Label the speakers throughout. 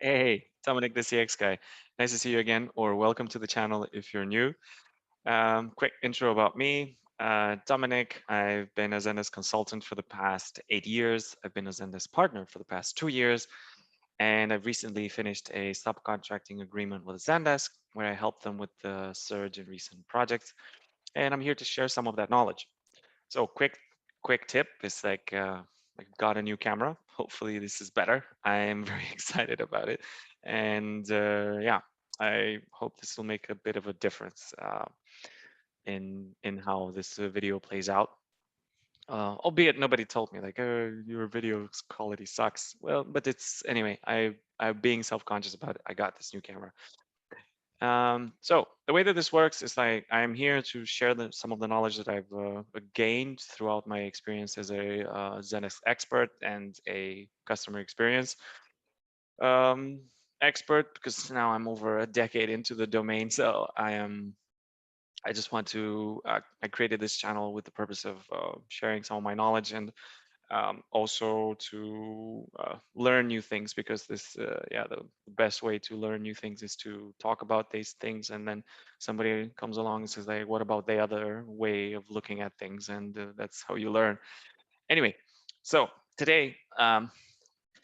Speaker 1: Hey, Dominic, the CX guy. Nice to see you again, or welcome to the channel if you're new. Quick intro about me. Dominic, I've been a Zendesk consultant for the past 8 years. I've been a Zendesk partner for the past 2 years. And I've recently finished a subcontracting agreement with Zendesk where I helped them with the surge in recent projects. And I'm here to share some of that knowledge. So quick tip is I got a new camera. Hopefully this is better. I am very excited about it. And yeah, I hope this will make a bit of a difference in how this video plays out. Albeit nobody told me like, oh, your video quality sucks. Well, but it's anyway, I'm being self-conscious about it. I got this new camera. So the way that this works is like I'm here to share some of the knowledge that I've gained throughout my experience as a Zendesk expert and a customer experience um, expert, because now I'm over a decade into the domain. So I just want to, I created this channel with the purpose of sharing some of my knowledge and also to learn new things, because yeah, the best way to learn new things is to talk about these things, and then somebody comes along and says like, what about the other way of looking at things? And that's how you learn. Anyway, so today,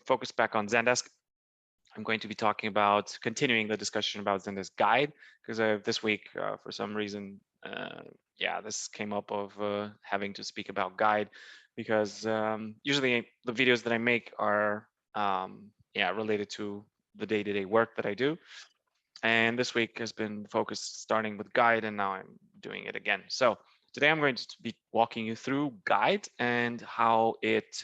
Speaker 1: focus back on Zendesk. I'm going to be talking about continuing the discussion about Zendesk Guide, because this week, for some reason, yeah, this came up of having to speak about Guide, because usually the videos that I make are, yeah, related to the day-to-day work that I do. And this week has been focused starting with Guide, and now I'm doing it again. So today I'm going to be walking you through Guide and how it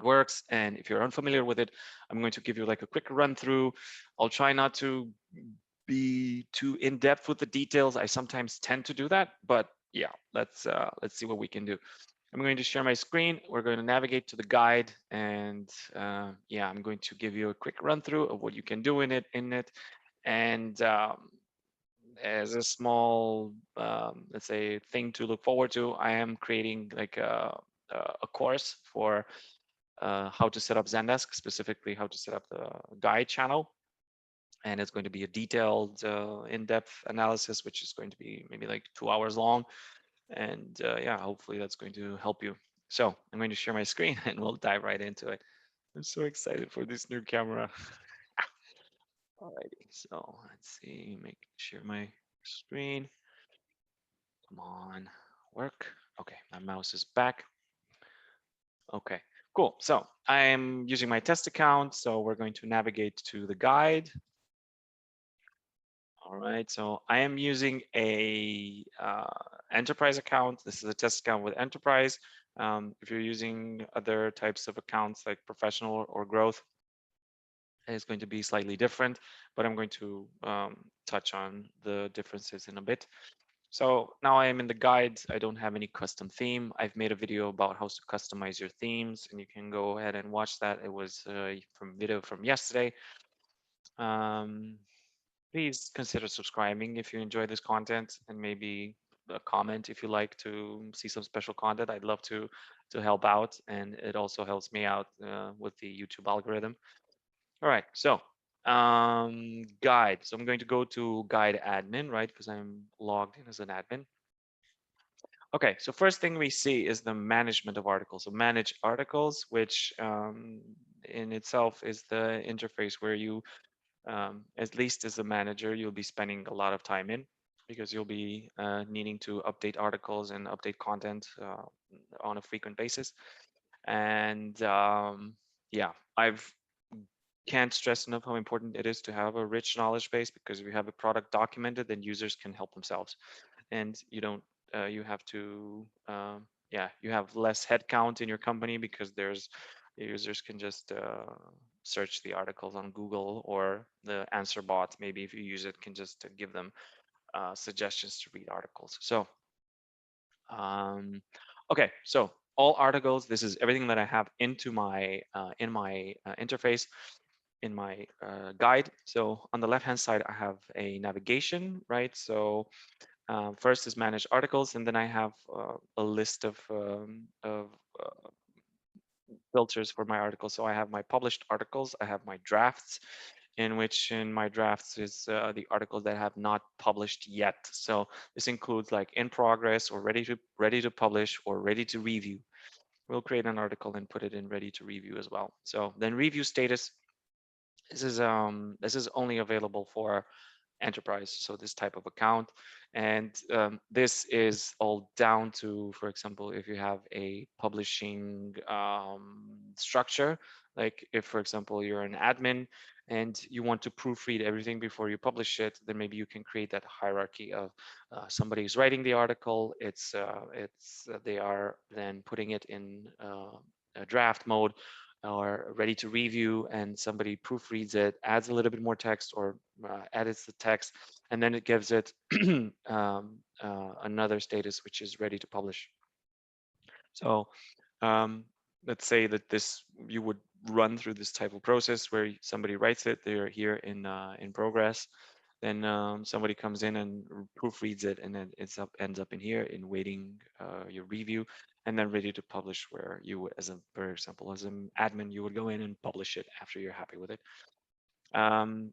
Speaker 1: works. And if you're unfamiliar with it, I'm going to give you like a quick run through. I'll try not to be too in depth with the details. I sometimes tend to do that, but yeah, let's see what we can do. I'm going to share my screen. We're going to navigate to the guide, and yeah, I'm going to give you a quick run through of what you can do in it. And as a small, let's say, thing to look forward to, I am creating like a course for how to set up Zendesk, specifically how to set up the guide channel. And it's going to be a detailed, in-depth analysis, which is going to be maybe like 2 hours long. And yeah, hopefully that's going to help you. So I'm going to share my screen and we'll dive right into it. I'm so excited for this new camera. Alrighty, so let's see, share my screen. Come on, work. Okay, my mouse is back. Okay, cool. So I'm using my test account. So we're going to navigate to the guide. All right, so I am using a enterprise account. This is a test account with enterprise. If you're using other types of accounts like professional or growth, it's going to be slightly different, but I'm going to touch on the differences in a bit. So now I am in the guide. I don't have any custom theme. I've made a video about how to customize your themes, and you can go ahead and watch that. It was from video from yesterday. Um, Please consider subscribing if you enjoy this content, and maybe a comment if you like to see some special content. I'd love to help out, and it also helps me out with the YouTube algorithm. All right, so guide. So I'm going to go to guide admin, right? Because I'm logged in as an admin. Okay, so first thing we see is the management of articles. So manage articles, which in itself is the interface where you, at least as a manager, you'll be spending a lot of time in, because you'll be needing to update articles and update content on a frequent basis. And yeah, I've can't stress enough how important it is to have a rich knowledge base, because if you have a product documented, then users can help themselves, and you don't you have to yeah, you have less headcount in your company, because there's users can just search the articles on Google, or the answer bot, maybe if you use it, can just give them suggestions to read articles. So okay, so all articles, this is everything that I have into my in my interface, in my guide. So on the left hand side, I have a navigation, right? So first is manage articles, and then I have a list of filters for my articles. So I have my published articles, I have my drafts, in which in my drafts is the articles that have not published yet. So this includes like in progress or ready to publish or ready to review. We'll create an article and put it in ready to review as well. So then review status, this is only available for enterprise, so this type of account. And this is all down to, for example, if you have a publishing structure, like if, for example, you're an admin and you want to proofread everything before you publish it, then maybe you can create that hierarchy of somebody who's writing the article. They are then putting it in a draft mode or ready to review, and somebody proofreads it, adds a little bit more text or edits the text, and then it gives it another status which is ready to publish. So um, let's say that this you would run through this type of process where somebody writes it, they're here in progress, then somebody comes in and proofreads it, and then ends up in here in waiting your review, and then ready to publish, where you, as a, for example, as an admin, you would go in and publish it after you're happy with it.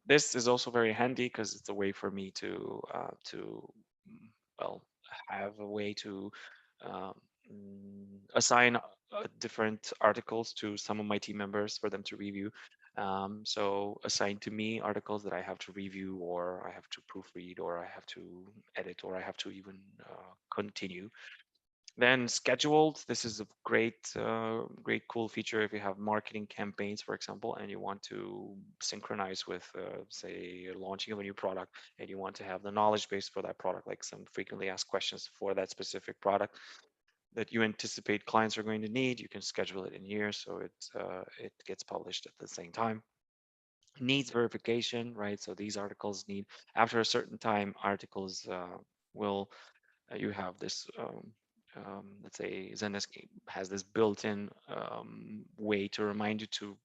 Speaker 1: This is also very handy because it's a way for me well, have a way to um, assign different articles to some of my team members for them to review. So assign to me articles that I have to review, or I have to proofread, or I have to edit, or I have to even continue. Then scheduled, this is a great cool feature if you have marketing campaigns, for example, and you want to synchronize with, say, launching of a new product, and you want to have the knowledge base for that product, like some frequently asked questions for that specific product that you anticipate clients are going to need. You can schedule it in here, so it gets published at the same time. Needs verification, right? So these articles need, after a certain time, articles will you have this let's say Zendesk has this built-in way to remind you to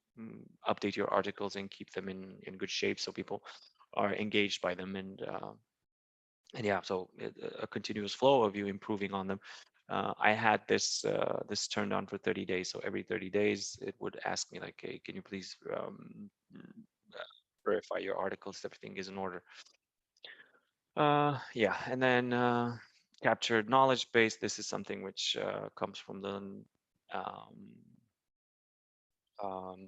Speaker 1: update your articles and keep them in good shape, so people are engaged by them, and yeah, so a continuous flow of you improving on them. I had this turned on for 30 days, so every 30 days it would ask me like, hey, can you please verify your articles, everything is in order. Yeah, and then captured knowledge base. This is something which comes from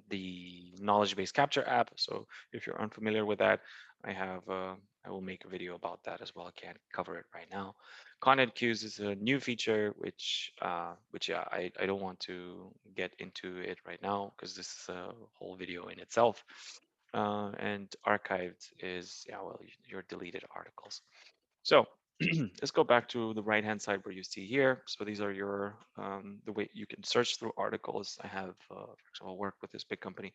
Speaker 1: the knowledge base capture app. So if you're unfamiliar with that, I have I will make a video about that as well. I can't cover it right now. Content queues is a new feature which yeah, I don't want to get into it right now because this is a whole video in itself. And archived is, yeah, well, your deleted articles. So let's go back to the right hand side where you see here. So these are your the way you can search through articles. I have, for example, worked with this big company,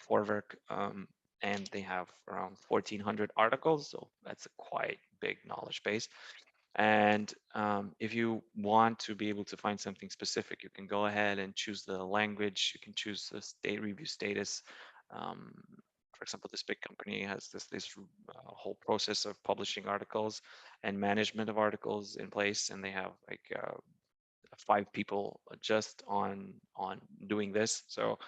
Speaker 1: Forwerk, and they have around 1,400 articles. So that's a quite big knowledge base. And if you want to be able to find something specific, you can go ahead and choose the language. You can choose the state review status. Um, for example, this big company has this whole process of publishing articles and management of articles in place, and they have like 5 people just on doing this. So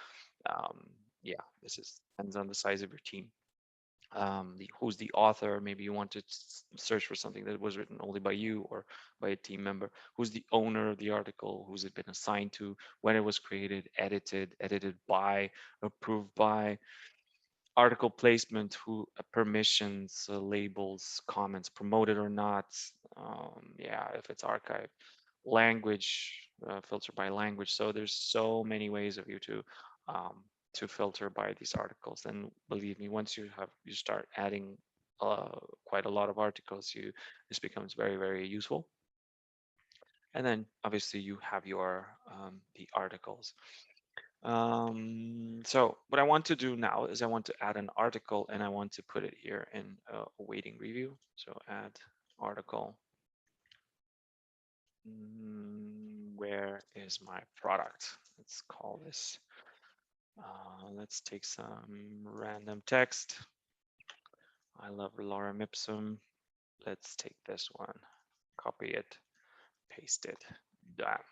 Speaker 1: um, yeah, this is depends on the size of your team. Who's the author? Maybe you want to search for something that was written only by you or by a team member. Who's the owner of the article? Who's it been assigned to? When it was created, edited by, approved by. Article placement, who permissions, labels, comments, promoted or not. Yeah, if it's archived. Language, filter by language. So there's so many ways of you to filter by these articles. And believe me, once you start adding quite a lot of articles, this becomes very, very useful. And then obviously you have your the articles. So what I want to do now is I want to add an article, and I want to put it here in awaiting review. So add article. Where is my product? Let's call this. Let's take some random text. I love lorem ipsum. Let's take this one, copy it, paste it. Done.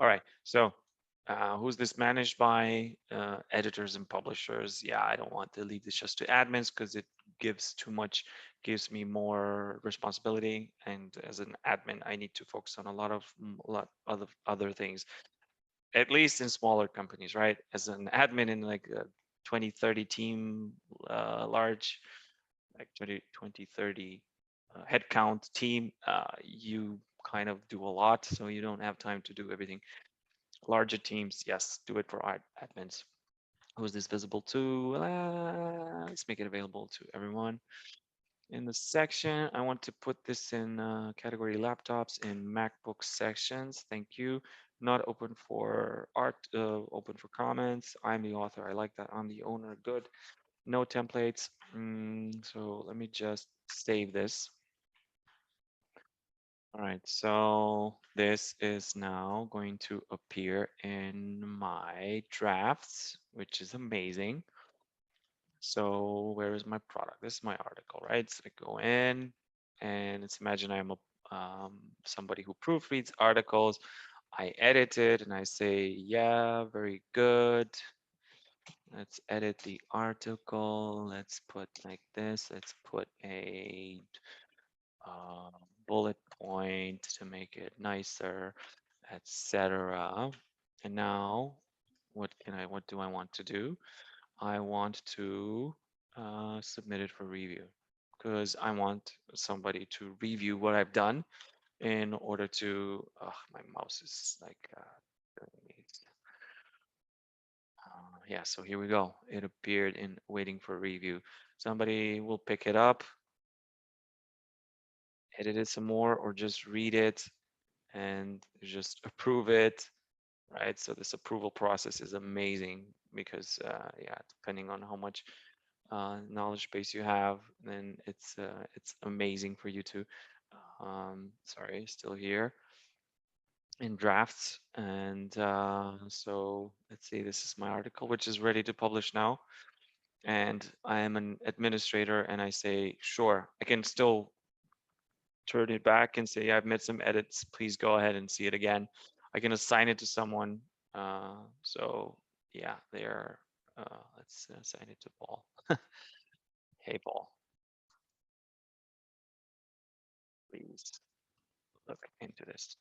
Speaker 1: All right. So Who's this managed by? Editors and publishers. Yeah, I don't want to leave this just to admins because it gives too much, gives me more responsibility. And as an admin, I need to focus on a lot other things, at least in smaller companies, right? As an admin in like a 20, 30 team, large, like 20, 30 headcount team, you kind of do a lot. So you don't have time to do everything. Larger teams, yes, do it for admins. Who is this visible to? Let's make it available to everyone. In the section, I want to put this in category laptops in MacBook sections. Thank you. Not open for art, open for comments. I'm the author. I like that. I'm the owner. Good. No templates. So let me just save this. All right, so this is now going to appear in my drafts, which is amazing. So where is my product? This is my article, right? So I go in and let's imagine I'm somebody who proofreads articles. I edit it and I say, yeah, very good. Let's edit the article. Let's put like this. Let's put a uh, bullet point to make it nicer, etc. And now, what do I want to do? I want to submit it for review because I want somebody to review what I've done in order to. My mouse is like. Yeah, so here we go. It appeared in waiting for review. Somebody will pick it up, edit it some more, or just read it and just approve it, right? So this approval process is amazing because, yeah, depending on how much knowledge base you have, then it's amazing for you to. Sorry, still here in drafts, and so let's see. This is my article, which is ready to publish now, and I am an administrator, and I say, sure, I can still turn it back and say, I've made some edits. Please go ahead and see it again. I can assign it to someone. So yeah, there. Let's assign it to Paul. Hey, Paul, please look into this.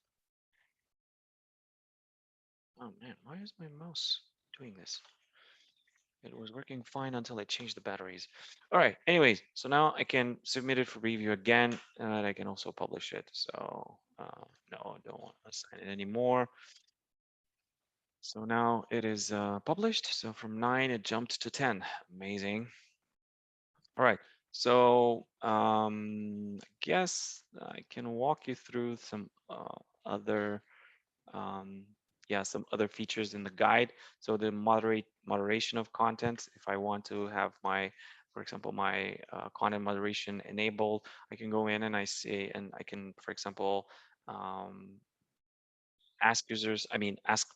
Speaker 1: Oh man, why is my mouse doing this? It was working fine until I changed the batteries. All right, anyways, so now I can submit it for review again, and I can also publish it. So no, I don't want to assign it anymore. So now it is published. So from 9, it jumped to 10. Amazing. All right. So I guess I can walk you through some other, um, yeah, some other features in the guide. So the moderation of content. If I want to have my, for example, my content moderation enabled, I can go in and I say, and I can, for example, um, ask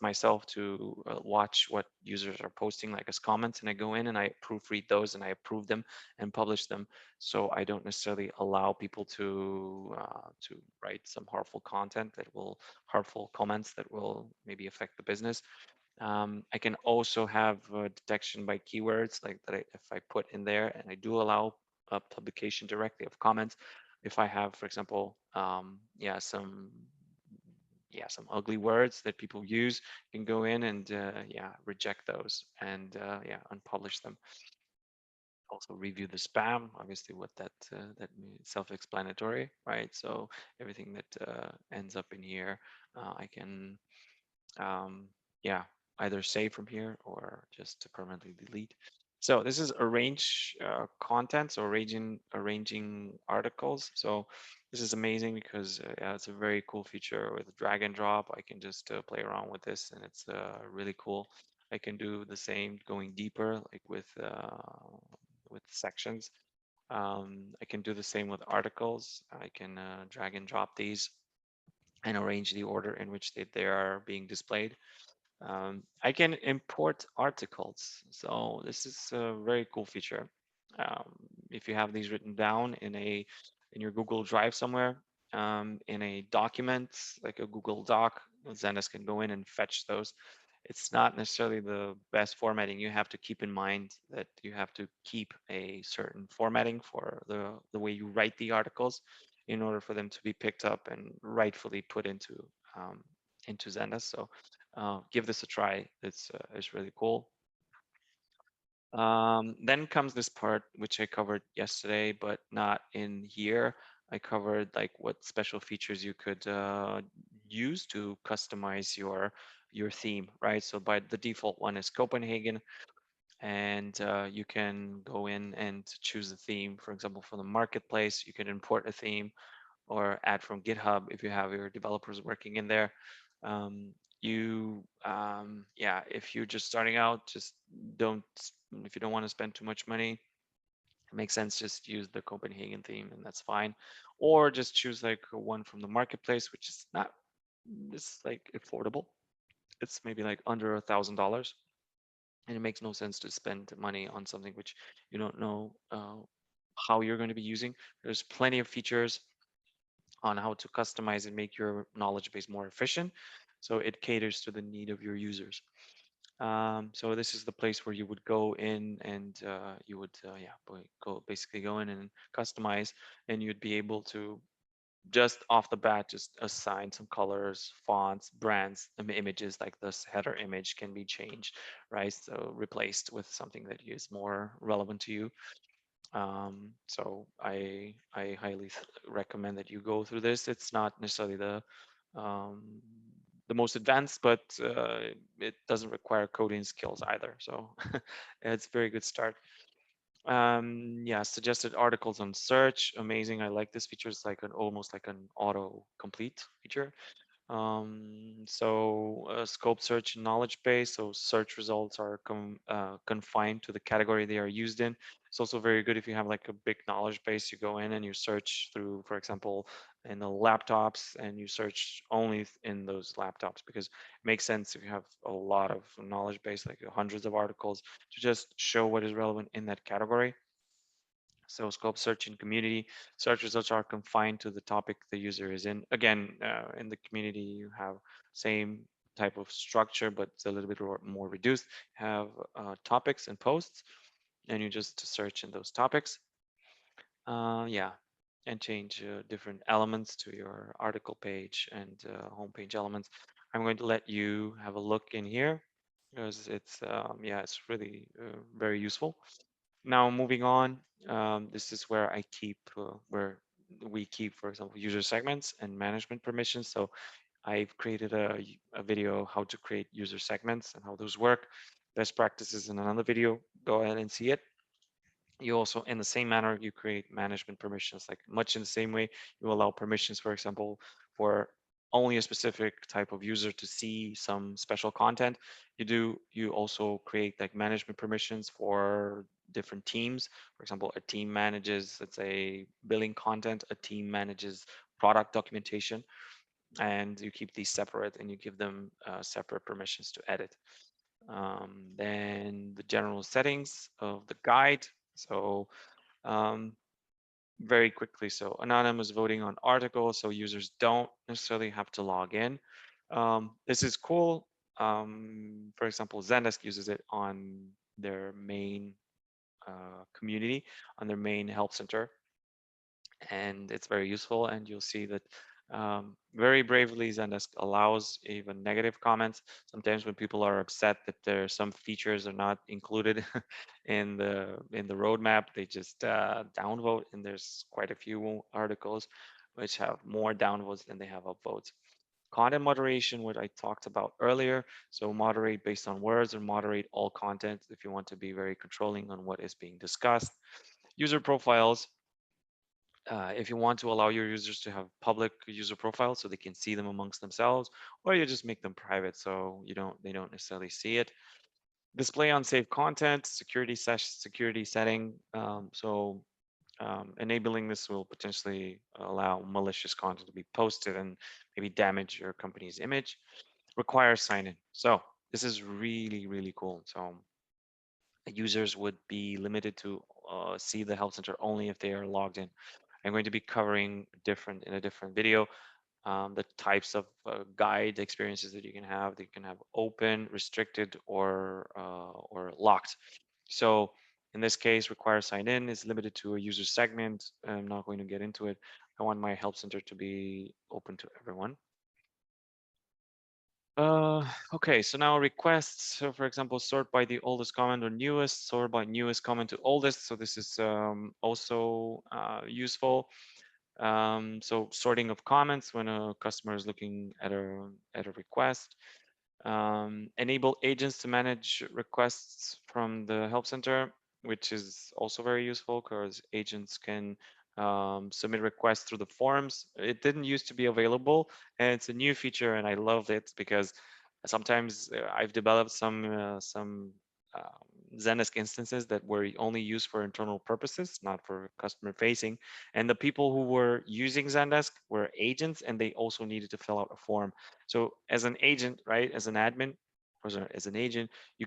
Speaker 1: myself to watch what users are posting like as comments, and I go in and I proofread those and I approve them and publish them. So I don't necessarily allow people to write some harmful comments that will maybe affect the business. I can also have detection by keywords like that. If I put in there, and I do allow publication directly of comments, if I have, for example, yeah, some ugly words that people use, you can go in and yeah, reject those and yeah, unpublish them. Also review the spam, obviously what that means, self-explanatory, right? So everything that ends up in here, I can um, yeah, either save from here or just to permanently delete. So this is arrange content, so arranging articles. So this is amazing because yeah, it's a very cool feature with drag and drop. I can just play around with this, and it's really cool. I can do the same going deeper, like with sections. I can do the same with articles. I can drag and drop these and arrange the order in which they are being displayed. I can import articles. So this is a very cool feature. Um, if you have these written down in your Google Drive somewhere, in a document like a Google Doc, Zendesk can go in and fetch those it's not necessarily the best formatting. You have to keep in mind that you have to keep a certain formatting for the way you write the articles in order for them to be picked up and rightfully put um, into Zendesk. So give this a try. It's really cool. Then comes this part which I covered yesterday, but not in here. I covered like what special features you could use to customize your theme, right? So by the default one is Copenhagen, and you can go in and choose a theme. For example, for the marketplace, you can import a theme or add from GitHub if you have your developers working in there. Um, yeah, if you're just starting out, just don't, if you don't want to spend too much money, it makes sense, just use the Copenhagen theme and that's fine. Or just choose like one from the marketplace, which is not, it's like affordable. It's maybe like under $1,000. And it makes no sense to spend money on something which you don't know how you're going to be using. There's plenty of features on how to customize and make your knowledge base more efficient. So it caters to the need of your users. So this is the place where you would go in and you would, yeah, go basically go in and customize, and you'd be able to just off the bat just assign some colors, fonts, brands, images. Like this header image can be changed, right? So replaced with something that is more relevant to you. So I highly recommend that you go through this. It's not necessarily um, the most advanced, but it doesn't require coding skills either. So it's a very good start. Yeah, suggested articles on search, amazing. I like this feature. It's like an almost like an auto complete feature. Scope search and knowledge base. So search results are confined to the category they are used in. It's also very good if you have like a big knowledge base. You go in and you search through, for example, in the laptops, and you search only in those laptops, because it makes sense if you have a lot of knowledge base, like hundreds of articles, to just show what is relevant in that category. So scope search in community, search results are confined to the topic the user is in. Again, in the community, you have same type of structure, but it's a little bit more reduced. Have topics and posts, and you just search in those topics. Yeah, and change different elements to your article page and homepage elements. I'm going to let you have a look in here because yeah, it's really very useful. Now moving on, this is where where we keep, for example, user segments and management permissions. So I've created a video how to create user segments and how those work. Best practices in another video. Go ahead and see it. You also, in the same manner, you create management permissions, like much in the same way you allow permissions, for example, for only a specific type of user to see some special content. You also create like management permissions for different teams. For example, a team manages, let's say, billing content, a team manages product documentation, and you keep these separate and you give them separate permissions to edit. Then the general settings of the guide. So um, very quickly, so anonymous voting on articles, so users don't necessarily have to log in. This is cool. For example, Zendesk uses it on their main community, on their main help center, and it's very useful. And you'll see that very bravely Zendesk allows even negative comments. Sometimes when people are upset that there are some features are not included in the roadmap, they just downvote, and there's quite a few articles which have more downvotes than they have upvotes. Content moderation, what I talked about earlier. So moderate based on words, or moderate all content if you want to be very controlling on what is being discussed. User profiles, if you want to allow your users to have public user profiles so they can see them amongst themselves, or you just make them private so they don't necessarily see it. Display unsafe content, security setting. Enabling this will potentially allow malicious content to be posted and maybe damage your company's image. Require sign-in. So this is really, really cool. So users would be limited to see the help center only if they are logged in. I'm going to be covering in a different video the types of guide experiences that you can have. That you can have open, restricted, or locked. So in this case, require sign in is limited to a user segment. I'm not going to get into it. I want my help center to be open to everyone. Okay, so now requests. So for example, sort by the oldest comment or newest, sort by newest comment to oldest. So this is also useful. So sorting of comments when a customer is looking at a request. Enable agents to manage requests from the help center, which is also very useful because agents can submit requests through the forums. It didn't used to be available, and it's a new feature, and I love it because sometimes I've developed some Zendesk instances that were only used for internal purposes, not for customer facing. And the people who were using Zendesk were agents, and they also needed to fill out a form. So as an agent, right, as an admin, or as an agent, you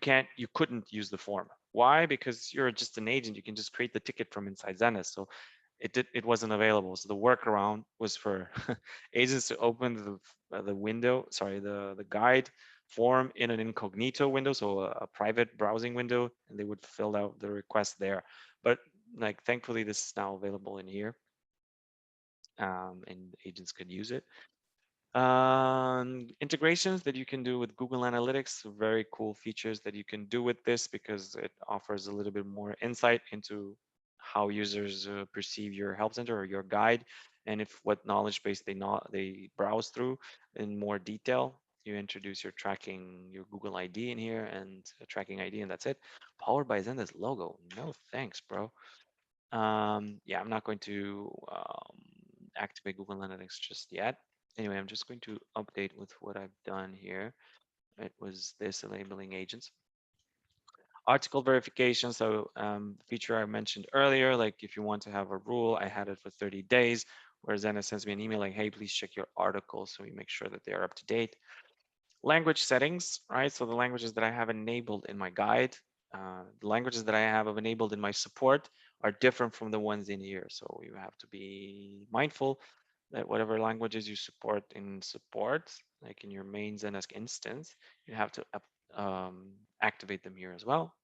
Speaker 1: couldn't use the form. Why? Because you're just an agent. You can just create the ticket from inside Zendesk. So it wasn't available. So the workaround was for agents to open the window, sorry, the guide form in an incognito window, so a private browsing window, and they would fill out the request there. But like thankfully this is now available in here, and agents could use it. Integrations that you can do with Google Analytics, very cool features that you can do with this because it offers a little bit more insight into how users perceive your help center or your guide, and if what knowledge base they browse through in more detail. You introduce your tracking, your Google ID in here and a tracking ID, and that's it. Powered by Zendesk logo. No thanks, bro. Yeah, I'm not going to activate Google Analytics just yet. Anyway, I'm just going to update with what I've done here. It was this enabling agents. Article verification, so feature I mentioned earlier, like if you want to have a rule, I had it for 30 days, where Zenna sends me an email like, hey, please check your articles, so we make sure that they are up to date. Language settings, right? So the languages that I have enabled in my guide, the languages that I have enabled in my support are different from the ones in here. So you have to be mindful that whatever languages you support in support, like in your main Zendesk instance, you have to activate them here as well.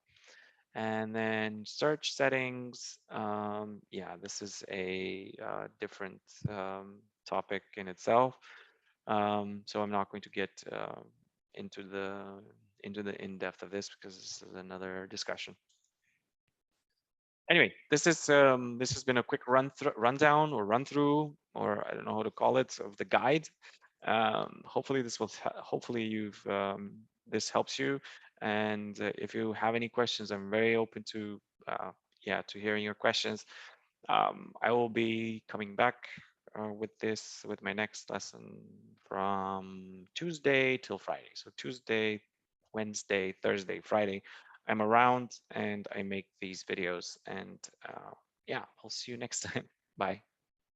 Speaker 1: And then search settings, yeah, this is a different topic in itself. So I'm not going to get into the in-depth of this because this is another discussion. Anyway, this has been a quick rundown or run through, or I don't know how to call it, of the guide. Hopefully hopefully this helps you. And if you have any questions, I'm very open to yeah, to hearing your questions. I will be coming back with my next lesson from Tuesday till Friday. So Tuesday, Wednesday, Thursday, Friday, I'm around and I make these videos. And yeah, I'll see you next time. Bye.